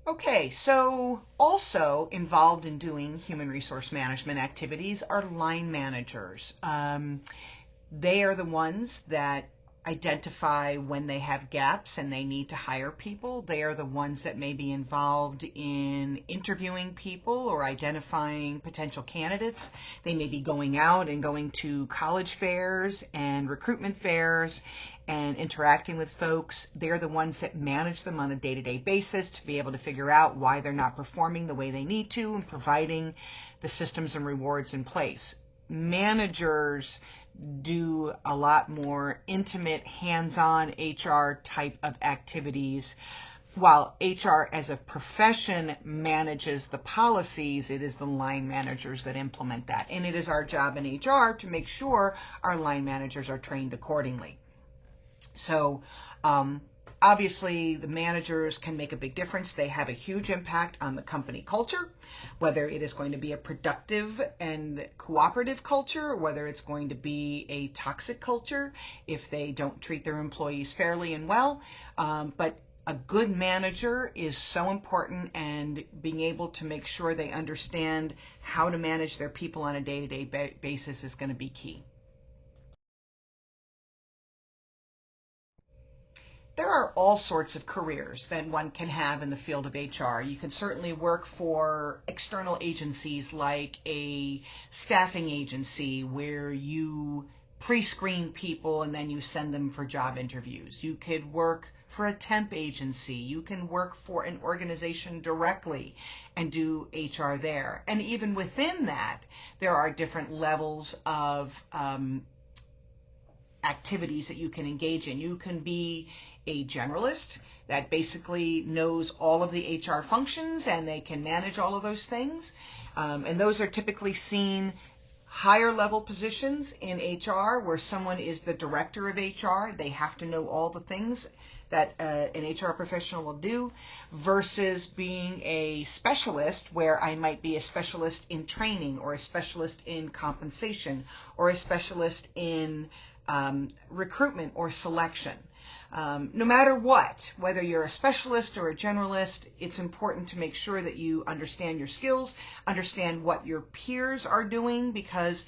Okay, so also involved in doing human resource management activities are line managers. They are the ones that identify when they have gaps and they need to hire people. They are the ones that may be involved in interviewing people or identifying potential candidates. They may be going out and going to college fairs and recruitment fairs and interacting with folks. They're the ones that manage them on a day-to-day basis to be able to figure out why they're not performing the way they need to and providing the systems and rewards in place. Managers do a lot more intimate, hands-on HR type of activities. While HR as a profession manages the policies, it is the line managers that implement that. And it is our job in HR to make sure our line managers are trained accordingly. So obviously, the managers can make a big difference. They have a huge impact on the company culture, whether it is going to be a productive and cooperative culture, whether it's going to be a toxic culture if they don't treat their employees fairly and well. But a good manager is so important, and being able to make sure they understand how to manage their people on a day-to-day basis is going to be key. There are all sorts of careers that one can have in the field of HR. You can certainly work for external agencies like a staffing agency where you pre-screen people and then you send them for job interviews. You could work for a temp agency. You can work for an organization directly and do HR there. And even within that, there are different levels of activities that you can engage in. You can be a generalist that basically knows all of the HR functions and they can manage all of those things. And those are typically seen higher level positions in HR where someone is the director of HR. They have to know all the things that an HR professional will do, versus being a specialist where I might be a specialist in training or a specialist in compensation or a specialist in recruitment or selection. No matter what, whether you're a specialist or a generalist, it's important to make sure that you understand your skills, understand what your peers are doing, because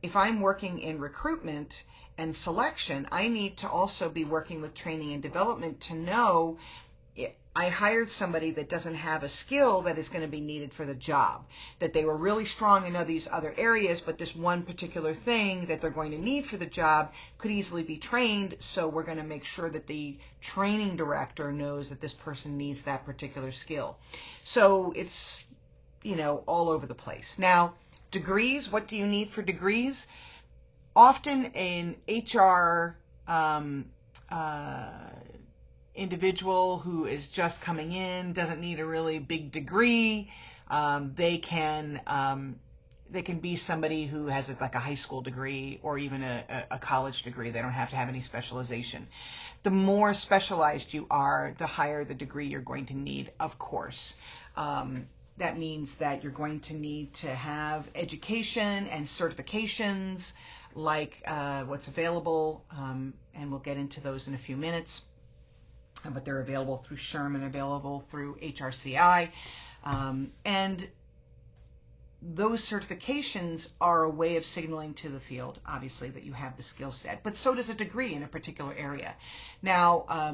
if I'm working in recruitment and selection, I need to also be working with training and development to know I hired somebody that doesn't have a skill that is going to be needed for the job, that they were really strong in these other areas, but this one particular thing that they're going to need for the job could easily be trained, so we're going to make sure that the training director knows that this person needs that particular skill. So it's, all over the place. Now, degrees, what do you need for degrees? Often in HR individual who is just coming in doesn't need a really big degree. They can be somebody who has like a high school degree or even a college degree. They don't have to have any specialization. The more specialized you are, the higher the degree you're going to need, of course. That means that you're going to need to have education and certifications like what's available, and we'll get into those in a few minutes. But they're available through SHRM and available through HRCI. And those certifications are a way of signaling to the field, obviously, that you have the skill set. But so does a degree in a particular area. Now,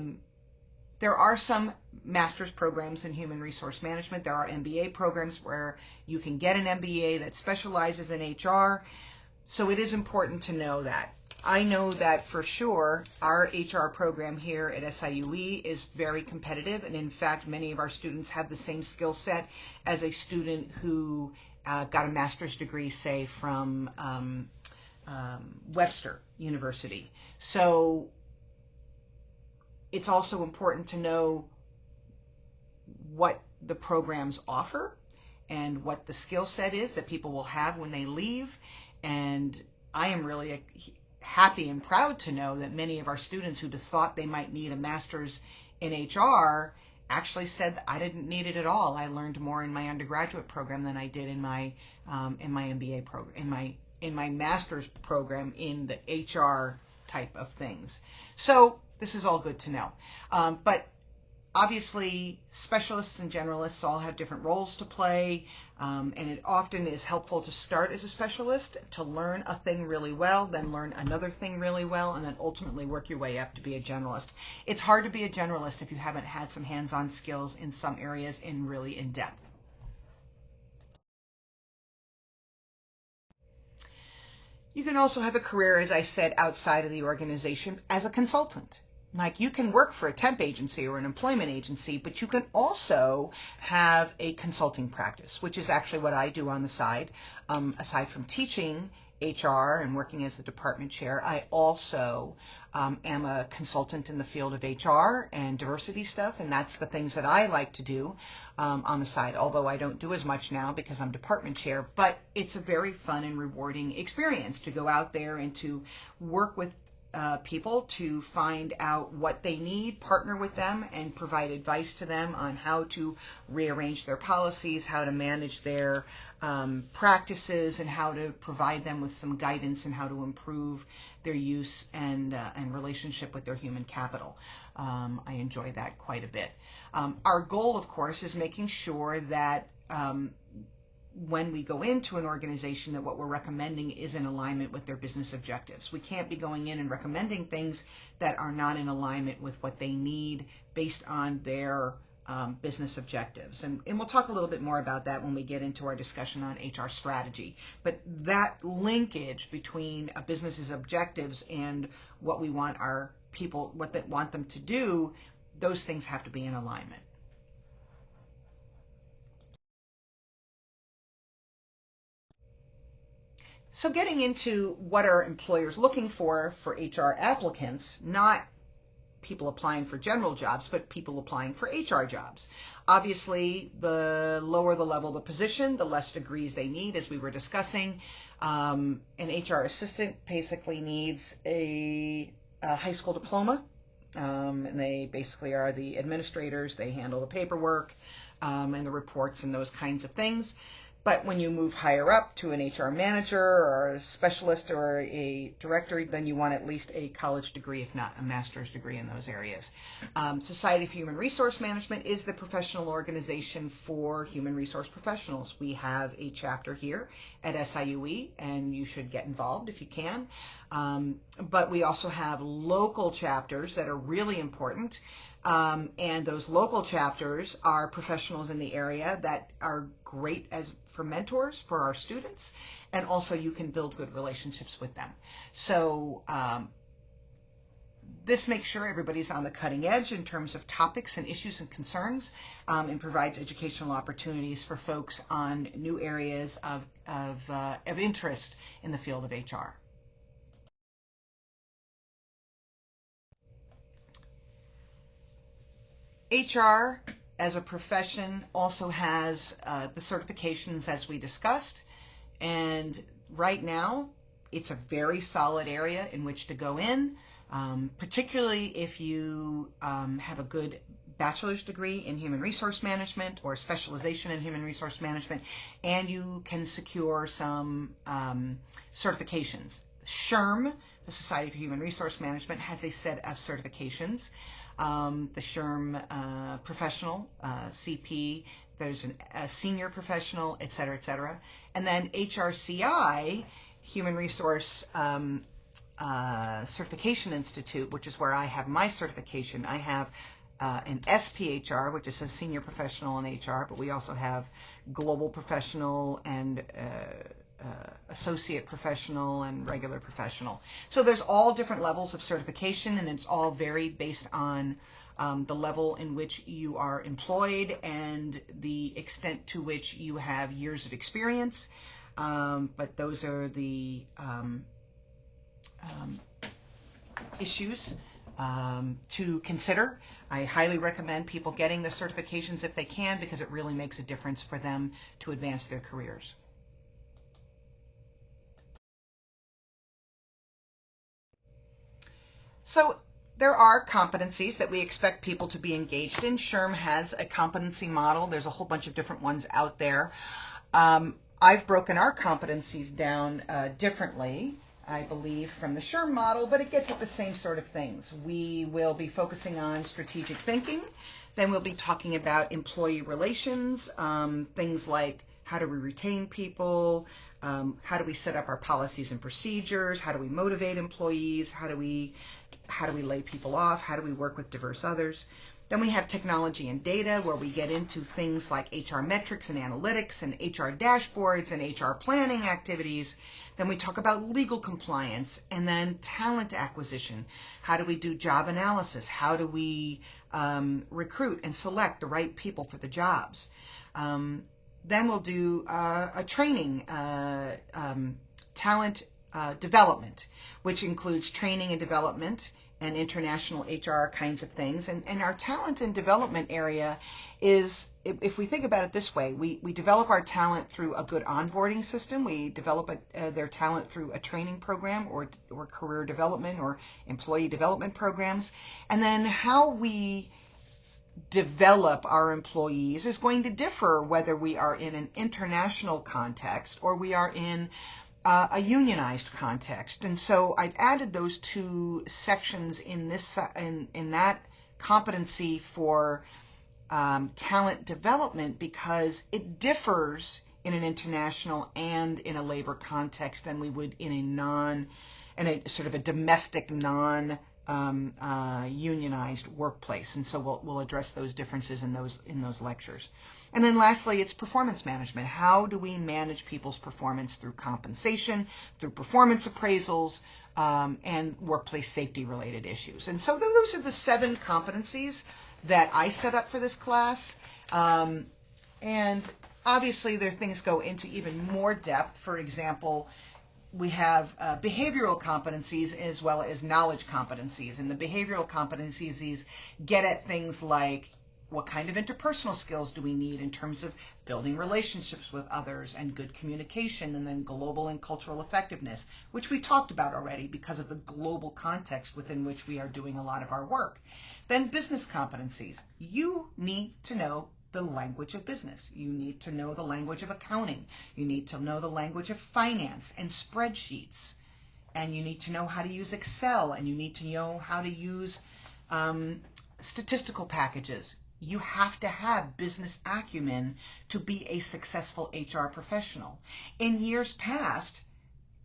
there are some master's programs in human resource management. There are MBA programs where you can get an MBA that specializes in HR. So it is important to know that. I know that for sure our HR program here at SIUE is very competitive, and in fact many of our students have the same skill set as a student who got a master's degree, say, from Webster University. So it's also important to know what the programs offer and what the skill set is that people will have when they leave. And I am really happy and proud to know that many of our students who just thought they might need a master's in HR actually said, I didn't need it at all. I learned more in my undergraduate program than I did in my MBA program, in my master's program in the HR type of things. So this is all good to know. But Obviously, specialists and generalists all have different roles to play, and it often is helpful to start as a specialist, to learn a thing really well, then learn another thing really well, and then ultimately work your way up to be a generalist. It's hard to be a generalist if you haven't had some hands-on skills in some areas in really in-depth. You can also have a career, as I said, outside of the organization as a consultant. Like, you can work for a temp agency or an employment agency, but you can also have a consulting practice, which is actually what I do on the side. Aside from teaching HR and working as the department chair, I also am a consultant in the field of HR and diversity stuff, and that's the things that I like to do on the side, although I don't do as much now because I'm department chair. But it's a very fun and rewarding experience to go out there and to work with people, to find out what they need, partner with them, and provide advice to them on how to rearrange their policies, how to manage their practices, and how to provide them with some guidance and how to improve their use and relationship with their human capital. I enjoy that quite a bit. Our goal, of course, is making sure that when we go into an organization, that what we're recommending is in alignment with their business objectives. We can't be going in and recommending things that are not in alignment with what they need based on their business objectives. And we'll talk a little bit more about that when we get into our discussion on HR strategy. But that linkage between a business's objectives and what we want our people, what they want them to do, those things have to be in alignment. So getting into what are employers looking for HR applicants, not people applying for general jobs, but people applying for HR jobs. Obviously, the lower the level of the position, the less degrees they need, as we were discussing. An HR assistant basically needs a high school diploma, and they basically are the administrators. They handle the paperwork and the reports and those kinds of things. But when you move higher up to an HR manager or a specialist or a director, then you want at least a college degree, if not a master's degree in those areas. Society for Human Resource Management is the professional organization for human resource professionals. We have a chapter here at SIUE, and you should get involved if you can. But we also have local chapters that are really important. And those local chapters are professionals in the area that are great for mentors for our students, and also you can build good relationships with them. So this makes sure everybody's on the cutting edge in terms of topics and issues and concerns, and provides educational opportunities for folks on new areas of interest in the field of HR. HR as a profession also has the certifications, as we discussed, and right now it's a very solid area in which to go in, particularly if you have a good bachelor's degree in human resource management or specialization in human resource management, and you can secure some certifications. SHRM, the Society for Human Resource Management, has a set of certifications. The SHRM professional, CP, there's a senior professional, et cetera, and then HRCI, Human Resource Certification Institute, which is where I have my certification. I have an SPHR, which is a senior professional in HR, but we also have global professional and associate professional and regular professional. So there's all different levels of certification, and it's all varied based on the level in which you are employed and the extent to which you have years of experience. But those are the issues to consider. I highly recommend people getting the certifications if they can, because it really makes a difference for them to advance their careers. So there are competencies that we expect people to be engaged in. SHRM has a competency model. There's a whole bunch of different ones out there. I've broken our competencies down differently. I believe, from the SHRM model, but it gets at the same sort of things. We will be focusing on strategic thinking. Then we'll be talking about employee relations, things like how do we retain people, how do we set up our policies and procedures, how do we motivate employees, how do we lay people off, how do we work with diverse others. Then we have technology and data, where we get into things like HR metrics and analytics and HR dashboards and HR planning activities. Then we talk about legal compliance, and then talent acquisition. How do we do job analysis? How do we recruit and select the right people for the jobs? Then we'll do a training, talent development, which includes training and development and international HR kinds of things. And our talent and development area is, if we think about it this way, we develop our talent through a good onboarding system. We develop their talent through a training program or career development or employee development programs. And then how we develop our employees is going to differ whether we are in an international context or we are in a unionized context. And so I've added those two sections in that competency for talent development, because it differs in an international and in a labor context than we would in a sort of a domestic unionized workplace. And so we'll address those differences in those lectures. And then lastly, it's performance management. How do we manage people's performance through compensation, through performance appraisals, and workplace safety related issues? And so those are the 7 competencies that I set up for this class. And obviously things go into even more depth. For example, we have behavioral competencies as well as knowledge competencies. And the behavioral competencies get at things like, what kind of interpersonal skills do we need in terms of building relationships with others and good communication, and then global and cultural effectiveness, which we talked about already because of the global context within which we are doing a lot of our work. Then business competencies. You need to know the language of business. You need to know the language of accounting. You need to know the language of finance and spreadsheets. And you need to know how to use Excel, and you need to know how to use statistical packages. You have to have business acumen to be a successful HR professional. In years past,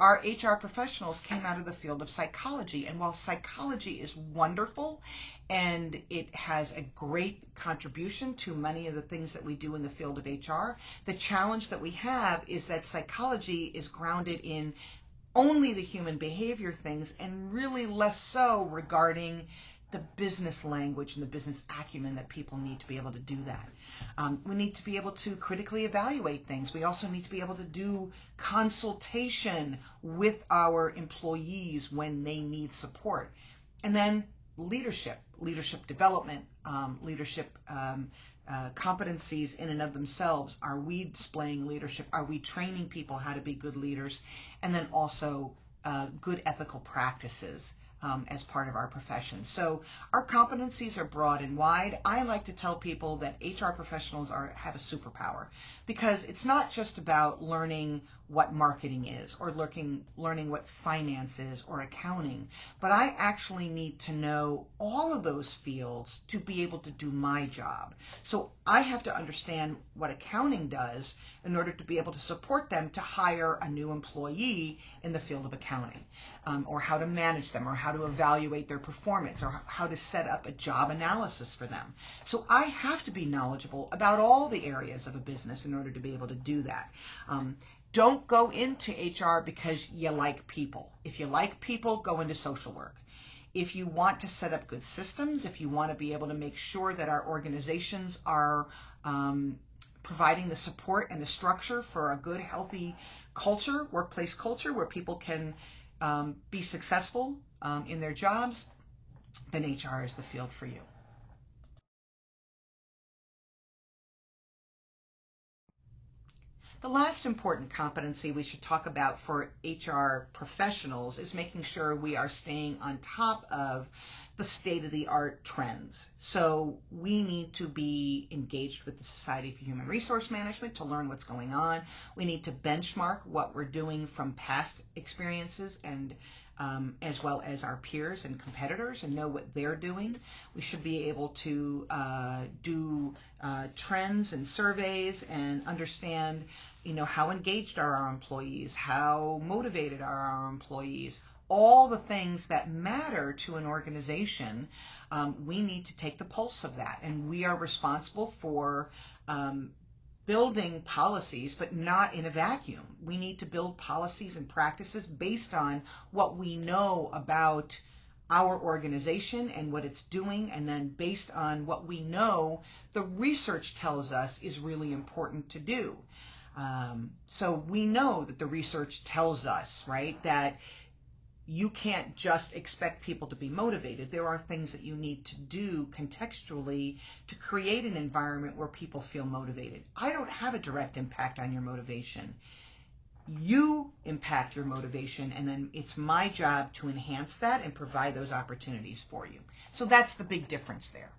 our HR professionals came out of the field of psychology, and while psychology is wonderful and it has a great contribution to many of the things that we do in the field of HR, the challenge that we have is that psychology is grounded in only the human behavior things and really less so regarding the business language and the business acumen that people need to be able to do that. We need to be able to critically evaluate things. We also need to be able to do consultation with our employees when they need support. And then leadership development, leadership competencies in and of themselves. Are we displaying leadership? Are we training people how to be good leaders? And then also good ethical practices as part of our profession. So our competencies are broad and wide. I like to tell people that HR professionals have a superpower, because it's not just about learning what marketing is or learning what finance is or accounting, but I actually need to know all of those fields to be able to do my job. So I have to understand what accounting does in order to be able to support them to hire a new employee in the field of accounting, or how to manage them, or how to evaluate their performance, or how to set up a job analysis for them. So I have to be knowledgeable about all the areas of a business in order to be able to do that. Don't go into HR because you like people. If you like people, go into social work. If you want to set up good systems, if you want to be able to make sure that our organizations are providing the support and the structure for a good, healthy culture, workplace culture, where people can be successful in their jobs, then HR is the field for you. The last important competency we should talk about for HR professionals is making sure we are staying on top of the state-of-the-art trends. So we need to be engaged with the Society for Human Resource Management to learn what's going on. We need to benchmark what we're doing from past experiences and as well as our peers and competitors and know what they're doing. We should be able to do trends and surveys and understand, how engaged are our employees, how motivated are our employees, all the things that matter to an organization. We need to take the pulse of that, and we are responsible for building policies, but not in a vacuum. We need to build policies and practices based on what we know about our organization and what it's doing, and then based on what we know the research tells us is really important to do. So we know that the research tells us, right, that you can't just expect people to be motivated. There are things that you need to do contextually to create an environment where people feel motivated. I don't have a direct impact on your motivation. You impact your motivation, and then it's my job to enhance that and provide those opportunities for you. So that's the big difference there.